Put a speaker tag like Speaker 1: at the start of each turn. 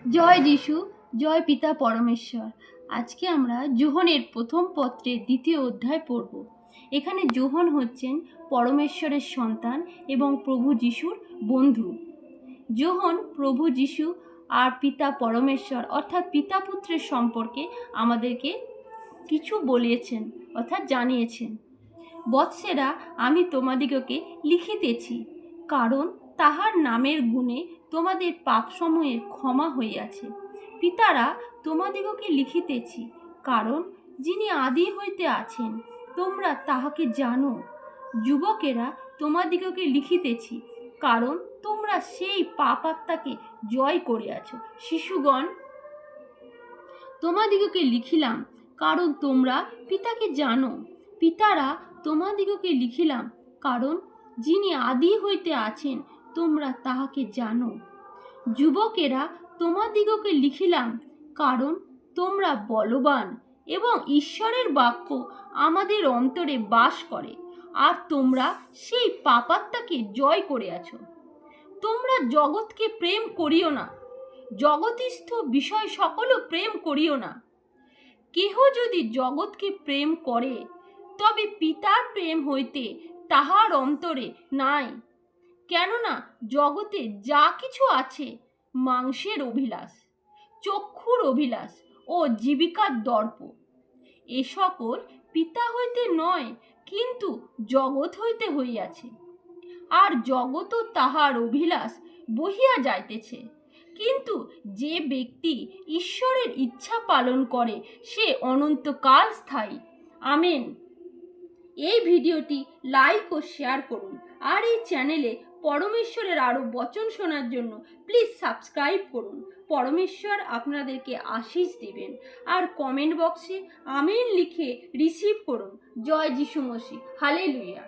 Speaker 1: জয় যিশু, জয় পিতা পরমেশ্বর। আজকে আমরা যোহনের প্রথম পত্রের দ্বিতীয় অধ্যায় পড়ব। এখানে যোহন হচ্ছেন পরমেশ্বরের সন্তান এবং প্রভু যিশুর বন্ধু। যোহন প্রভু যিশু আর পিতা পরমেশ্বর অর্থাৎ পিতা পুত্রের সম্পর্কে আমাদেরকে কিছু বলিয়েছেন অর্থাৎ জানিয়েছেন। বৎসেরা, আমি তোমাদিগকে লিখিতেছি, কারণ তাহার নামের গুণে তোমাদের পাপসমূহের ক্ষমা হইয়াছে। পিতারা, তোমাদিগকে লিখিতেছি, কারণ যিনি আদি হইতে আছেন তোমরা তাহাকে জানো। যুবকেরা, তোমাদিগকে লিখিতেছি, কারণ তোমরা সেই পাপ আত্মাকে জয় করিয়াছ। শিশুগণ, তোমাদিগকে লিখিলাম, কারণ তোমরা পিতাকে জানো। পিতারা, তোমাদিগকে লিখিলাম, কারণ যিনি আদি হইতে আছেন তোমরা তাহাকে জানো। যুবকেরা, তোমাদিগকে লিখিলাম, কারণ তোমরা বলবান এবং ঈশ্বরের বাক্য আমাদের অন্তরে বাস করে, আর তোমরা সেই পাপাত্মাকে জয় করিয়াছ। তোমরা জগৎকে প্রেম করিও না, জগতিস্থ বিষয় সকলও প্রেম করিও না। কেহ যদি জগৎকে প্রেম করে, তবে পিতার প্রেম হইতে তাহার অন্তরে নাই। কেননা জগতে যা কিছু আছে, মাংসের অভিলাষ, চক্ষুর অভিলাষ ও জীবিকার দর্প, এ সকল পিতা হইতে নয়, কিন্তু জগৎ হইতে হইয়াছে। আর জগৎও তাহার অভিলাষ বহিয়া যাইতেছে। কিন্তু যে ব্যক্তি ঈশ্বরের ইচ্ছা পালন করে সে অনন্তকাল স্থায়ী। আমেন। এই ভিডিওটি লাইক ও শেয়ার করুন, আর এই চ্যানেলে পরমেশ্বরের আরও বচন শোনার জন্য প্লিজ সাবস্ক্রাইব করুন। পরমেশ্বর আপনাদেরকে আশীষ দিবেন। আর কমেন্ট বক্সে আমেন লিখে রিসিভ করুন। জয় যিশু মসিহ। হালেলুয়া।